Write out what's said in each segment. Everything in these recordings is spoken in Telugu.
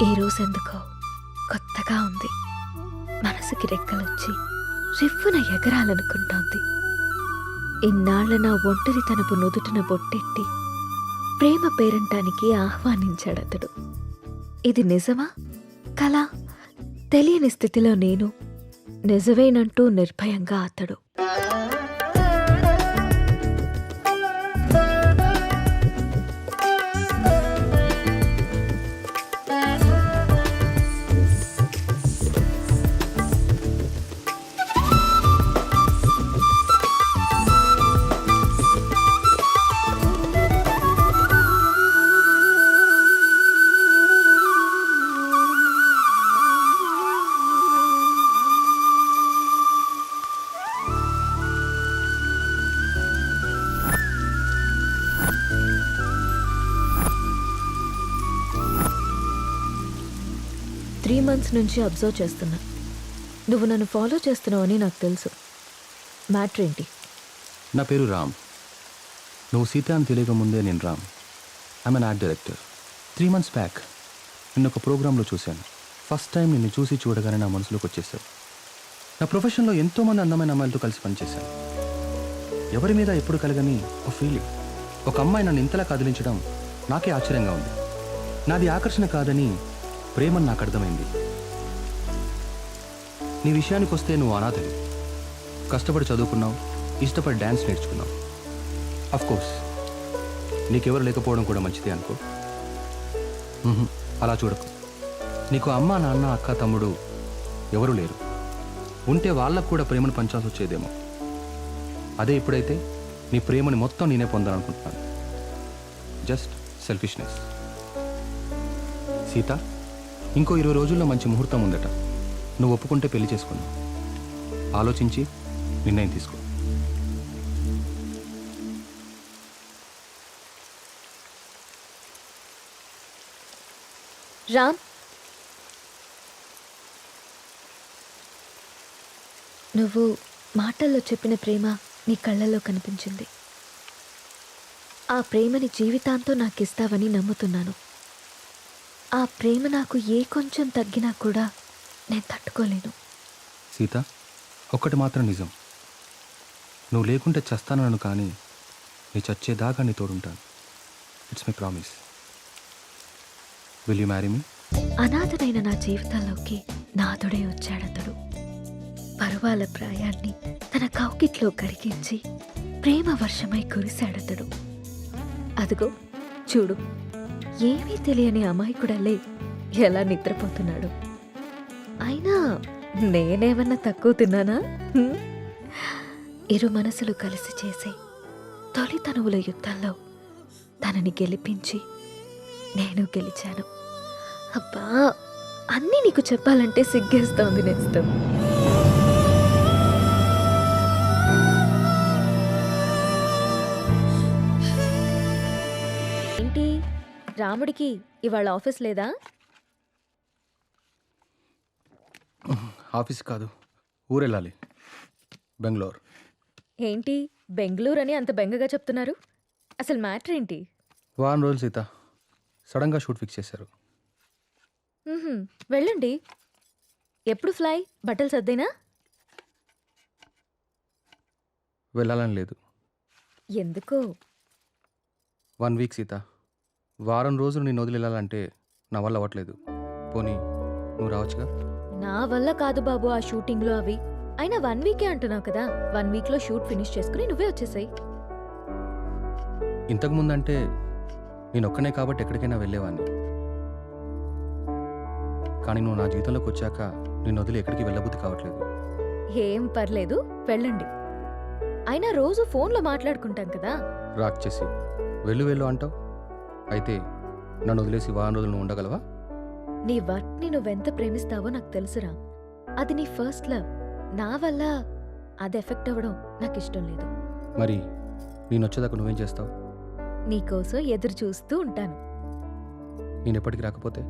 ఈ రోజెందుకో కొత్తగా ఉంది. మనసుకి రెక్కలొచ్చి రివ్వున ఎగరాలనుకుంటోంది. ఇన్నాళ్ల నా ఒంటరితనపు నుదుటిన బొట్టెట్టి ప్రేమ పేరంటానికి ఆహ్వానించాడతడు. ఇది నిజమా కలా తెలియని స్థితిలో నేను, నిజమేనంటూ నిర్భయంగా అతడు. months నుంచి అబ్జర్వ్ చేస్తున్నా. నువ్వు నన్ను ఫాలో చేస్తున్నావు అని నాకు తెలుసు. మ్యాటర్ ఏంటి? నా పేరు రామ్. నువ్వు సీత అని తెలియక ముందే నేను Ram. I'm an art director. 3 months back నిన్ను ఒక ప్రోగ్రాంలో చూశాను. ఫస్ట్ టైం నిన్ను చూసి చూడగానే నా మనసులోకి వచ్చేసావు. నా ప్రొఫెషన్లో ఎంతోమంది అందమైన అమ్మాయిలతో కలిసి పనిచేశాను. ఎవరి మీద ఎప్పుడు కలగని ఒక ఫీలింగ్. ఒక అమ్మాయి నన్ను ఇంతలా కదిలించడం నాకే ఆశ్చర్యంగా ఉంది. నాది ఆకర్షణ కాదని ప్రేమని నాకు అర్థమైంది. నీ విషయానికి వస్తే నువ్వు అనాథవి. కష్టపడి చదువుకున్నావు, ఇష్టపడి డ్యాన్స్ నేర్చుకున్నావు. అఫ్కోర్స్ నీకెవరు లేకపోవడం కూడా మంచిదే అనుకో. అలా చూడకు. నీకు అమ్మ, నాన్న, అక్క, తమ్ముడు ఎవరూ లేరు. ఉంటే వాళ్ళకు కూడా ప్రేమను పంచాల్సి వచ్చేదేమో. అదే ఇప్పుడైతే నీ ప్రేమని మొత్తం నేనే పొందాలనుకుంటున్నాను. Just selfishness. సీత, ఇంకో 20 రోజుల్లో మంచి ముహూర్తం ఉందట. నువ్వు ఒప్పుకుంటే పెళ్లి చేసుకున్నావు. ఆలోచించి నిర్ణయం తీసుకో. రామ్, నువ్వు మాటల్లో చెప్పిన ప్రేమ నీ కళ్ళల్లో కనిపించింది. ఆ ప్రేమని జీవితాంతో నాకు ఇస్తావని నమ్ముతున్నాను. ఆ ప్రేమ నాకు ఏ కొంచెం తగ్గినా కూడా నేను తట్టుకోలేను. సీత, ఒక్కటి మాత్రం నిజం. నువ్వు లేకుంటే చస్తానను, కానీ నీ చచ్చేదాకా నీ తోడుంటాను. It's my promise. Will you marry me? అనాథనైన నా జీవితంలోకి నాథుడే వచ్చాడతడు. పరువాల ప్రాయాన్ని తన కౌకిట్లో కరిగించి ప్రేమ వర్షమై కురిశాడతడు. అదిగో చూడు, ఏమీ తెలియని అమాయకుడల్లే ఎలా నిద్రపోతున్నాడు. అయినా నేనేమన్నా తక్కువ తిన్నానా? ఇరు మనసులు కలిసి చేసే తొలి తనువుల యుద్ధంలో తనని గెలిపించి నేను గెలిచాను. అబ్బా, అన్నీ నీకు చెప్పాలంటే సిగ్గేస్తోంది నేస్తం. ఏంటి రాముడికి ఇవాళ ఆఫీస్ లేదా? ఆఫీస్ కాదు, ఊరెళ్ళాలి. బెంగళూరు. ఏంటి బెంగళూరు అని అంత బెంగగా చెప్తున్నారు? అసలు మ్యాటర్ ఏంటి? 1 వారం రోజులు సీత. సడన్గా షూట్ ఫిక్స్ చేశారు. వెళ్ళండి. ఎప్పుడు ఫ్లై? బట్టలు సర్దేనా? వెళ్ళాలని లేదు. ఎందుకో? 1 వీక్ సీత. 1 వారం రోజులు నేను వదిలి వెళ్ళాలంటే నా వల్ల అవ్వట్లేదు. పోనీ నువ్వు రావచ్చుగా? నా వల్ల కాదు బాబు ఆ షూటింగ్లో అవి. అయినా 1 వీకే అంటున్నావు కదా. 1 వీక్లో షూట్ ఫినిష్ చేసుకుని నువ్వే వచ్చేసాయి. ఇంతకుముందంటే నేను ఒక్కనే కాబట్టి ఎక్కడికైనా వెళ్ళేవాడిని. కానీ నువ్వు నా జీవితంలోకి వచ్చాక నేను వదిలి ఎక్కడికి వెళ్ళబుద్ధి కావట్లేదు. ఏం పర్లేదు, వెళ్ళండి. అయినా రోజు ఫోన్లో మాట్లాడుకుంటాం కదా. రాక్ చేసి వెళ్ళు వెళ్ళు అంటావు. అయితే నన్ను వదిలేసి 1 వారం రోజులు నువ్వు ఉండగలవా? నీ వర్క్ని నువ్వెంత ప్రేమిస్తావో నాకు తెలుసురా. అది నీ ఫస్ట్ లవ్. నా వల్ల అది ఎఫెక్ట్ అవ్వడం నాకు ఇష్టం లేదు. మరి నేను వచ్చేదాకా నువ్వేం చేస్తావు? నీకోసం ఎదురు చూస్తూ ఉంటాను. నేను ఎప్పటికి రాకపోతే?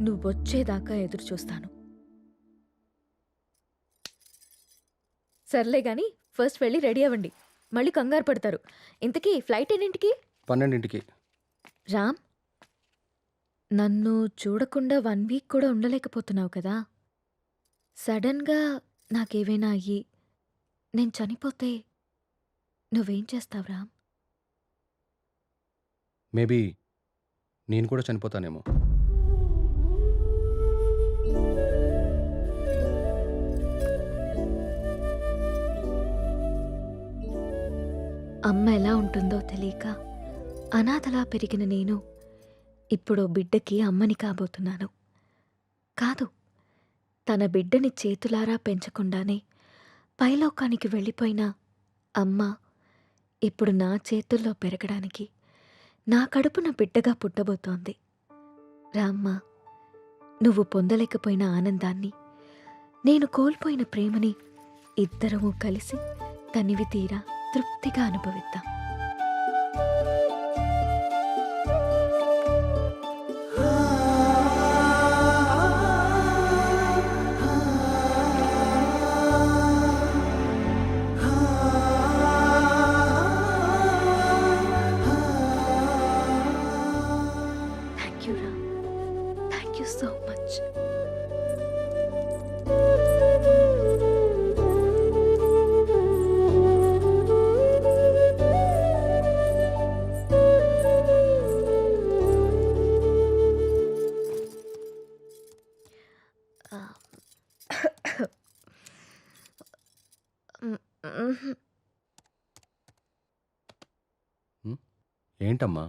నువ్వొచ్చేదాకా ఎదురు చూస్తాను. సర్లే గాని ఫస్ట్ వెళ్ళి రెడీ అవ్వండి. మళ్ళీ కంగారు పడతారు. ఇంతకీ ఫ్లైట్ ఎన్నింటికి? 12ంటికి. రామ్, నన్ను చూడకుండా 1 వీక్ కూడా ఉండలేకపోతున్నావు కదా! సడన్‌గా నాకేవైనా అయ్యి నేను చనిపోతే నువ్వేం చేస్తావు రామ్? మేబీ నేను కూడా చనిపోతానేమో. అమ్మ ఎలా ఉంటుందో తెలియక అనాథలా పెరిగిన నేను ఇప్పుడో బిడ్డకి అమ్మని కాబోతున్నాను. కాదు, తన బిడ్డని చేతులారా పెంచకుండానే పైలోకానికి వెళ్ళిపోయిన అమ్మ ఇప్పుడు నా చేతుల్లో పెరగడానికి నా కడుపున బిడ్డగా పుట్టబోతోంది. రామ్మ, నువ్వు పొందలేకపోయిన ఆనందాన్ని, నేను కోల్పోయిన ప్రేమని ఇద్దరము కలిసి తనివి తీరా తృప్తిగా అనుభవిద్దాం. Thank you Ram, thank you so much. ఏంటమ్మా?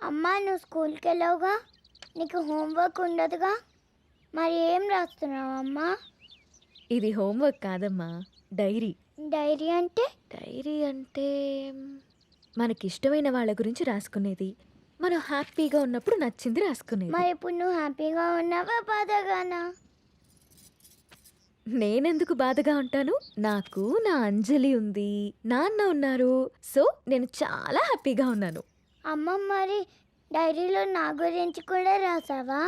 అమ్మా, నువ్వు స్కూల్కి వెళ్ళావుగా, నీకు హోంవర్క్ ఉండదుగా, మరి ఏం రాస్తున్నావు అమ్మా? ఇది హోంవర్క్ కాదమ్మా, డైరీ. డైరీ అంటే? డైరీ అంటే మనకిష్టమైన వాళ్ళ గురించి రాసుకునేది. మనం హ్యాపీగా ఉన్నప్పుడు నచ్చింది రాసుకునేది. మరి ఇప్పుడు నువ్వు హ్యాపీగా ఉన్నావా, బాధగానా? నేనెందుకు బాధగా ఉంటాను? నాకు నా అంజలి ఉంది, నాన్న ఉన్నారు. సో నేను చాలా హ్యాపీగా ఉన్నాను. అమ్మ, మరి డైరీలో నా గురించి కూడా రాసావా?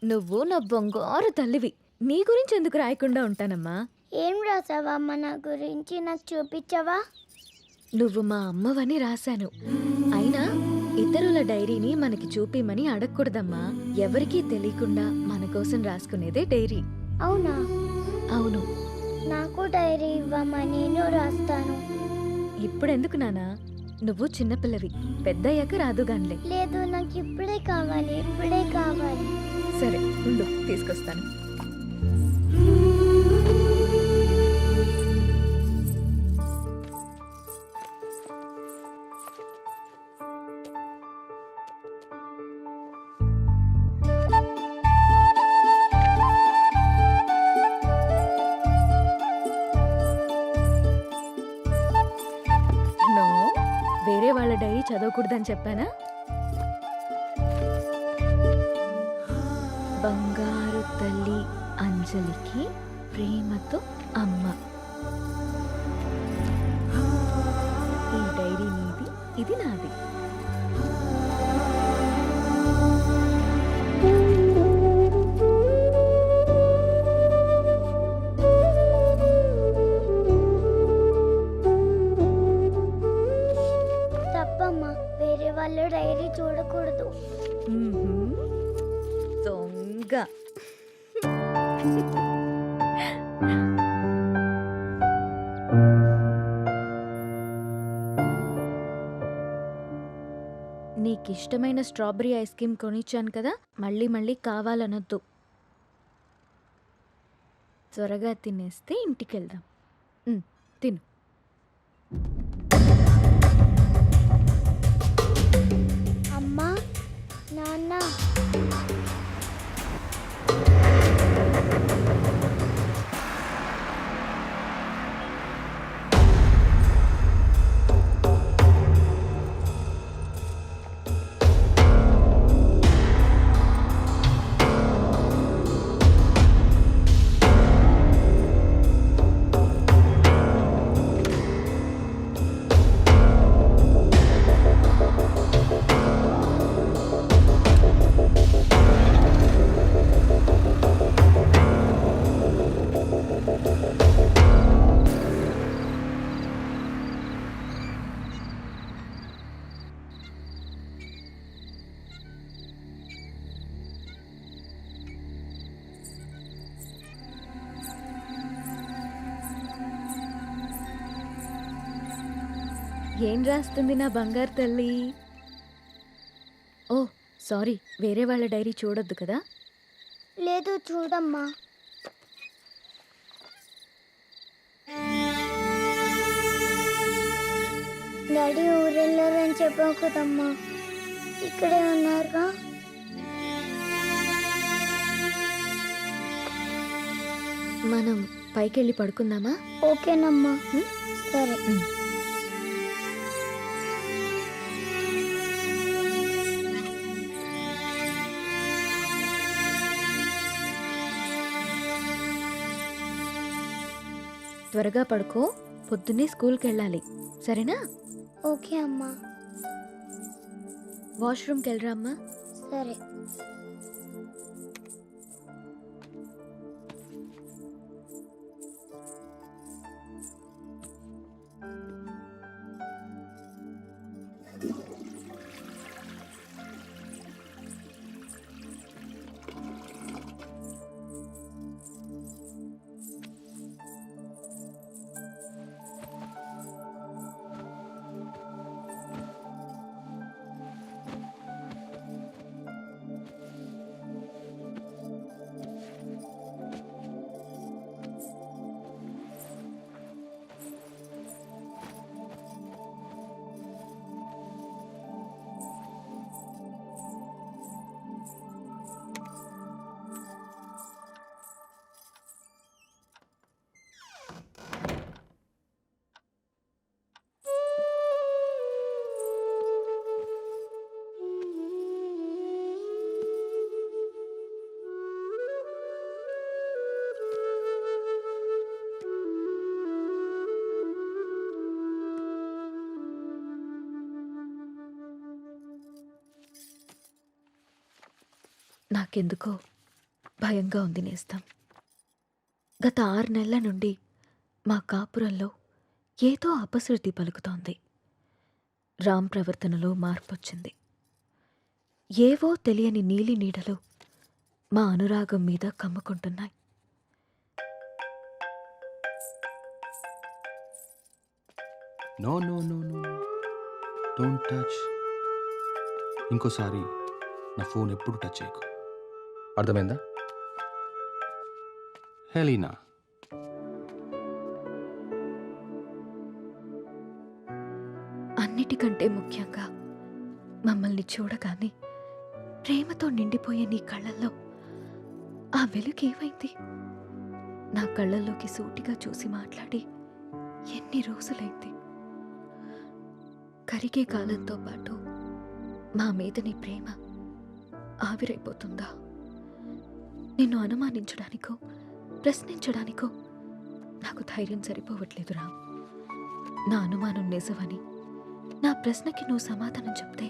నువ్వు నా బంగారు తల్లివి, నీ గురించి ఎందుకు రాయకుండా ఉంటానమ్మా? ఏం రాసావా అమ్మ నా గురించి, నాకు చూపించవా? నువ్వు మా అమ్మవని రాశాను. అయినా ఇతరుల డైరీని మనకి చూపిమని అడగకూడదమ్మా. ఎవరికీ తెలియకుండా మన కోసం రాసుకునేదే డైరీ. అవునా? అవును. నాకు డైరీ ఇవ్వమ్మా, నేను రాస్తాను. ఇప్పుడెందుకు నానా? నువ్వు చిన్నపిల్లవి, పెద్దయ్యాక రాదుగాన్లే. లేదు, నాకు ఇప్పుడే కావాలి, ఇప్పుడే కావాలి. సరే ఉండు, తీసుకొస్తాను. వేరే వాళ్ళ డైరీ చదవకూడదని చెప్పానా? బంగారు తల్లి అంజలికి ప్రేమతో అమ్మ. ఈ డైరీ నీది, ఇది నాది. వేరే వాళ్ళ డైరీ చూడకూడదు. దొంగ. నీకిష్టమైన స్ట్రాబెరీ ఐస్ క్రీమ్ కొనిచ్చాను కదా, మళ్ళీ మళ్ళీ కావాలనొద్దు. త్వరగా తినేస్తే ఇంటికెళ్దాం. తిను. అమ్మా, నాన్న. ఏం రాస్తుంది నా బంగారు తల్లి? ఓ సారీ, వేరే వాళ్ళ డైరీ చూడొద్దు కదా. లేదు చూడమ్మా. డాడీ ఊరెళ్ళారని చెప్పావు కదమ్మా, ఇక్కడే ఉన్నారుగా. మనం పైకెళ్ళి పడుకుందామా? ఓకేనమ్మా. సరే. త్వరగా పడుకో, పొద్దున్నే స్కూల్కి వెళ్ళాలి, సరేనా? ఓకే అమ్మా. వాష్రూమ్కి వెళ్ళరా అమ్మా. సరే. నాకెందుకో భయంగా ఉంది నేస్తం. గత 6 నెలల నుండి మా కాపురంలో ఏదో అపశృతి పలుకుతోంది. రామ్ ప్రవర్తనలో మార్పొచ్చింది. ఏవో తెలియని నీలి నీడలు మా అనురాగం మీద కమ్ముకుంటున్నాయి. No no no no, don't touch. ఇంకోసారి నా ఫోన్ ఎప్పుడు టచ్ చేయకు, అర్థమైందా? హెలీనా, అన్నిటికంటే ముఖ్యంగా మమ్మల్ని చూడగానే ప్రేమతో నిండిపోయే నీ కళ్ళల్లో ఆ వెలుగు ఏమైంది? నా కళ్ళల్లోకి సూటిగా చూసి మాట్లాడి ఎన్ని రోజులైంది? కరిగే కాలంతో పాటు మా మీద నీ ప్రేమ ఆవిరైపోతుందా? నిన్ను అనుమానించడానికో ప్రశ్నించడానికో నాకు ధైర్యం సరిపోవట్లేదురా. నా అనుమానం నిజమని, నా ప్రశ్నకి నువ్వు సమాధానం చెప్తే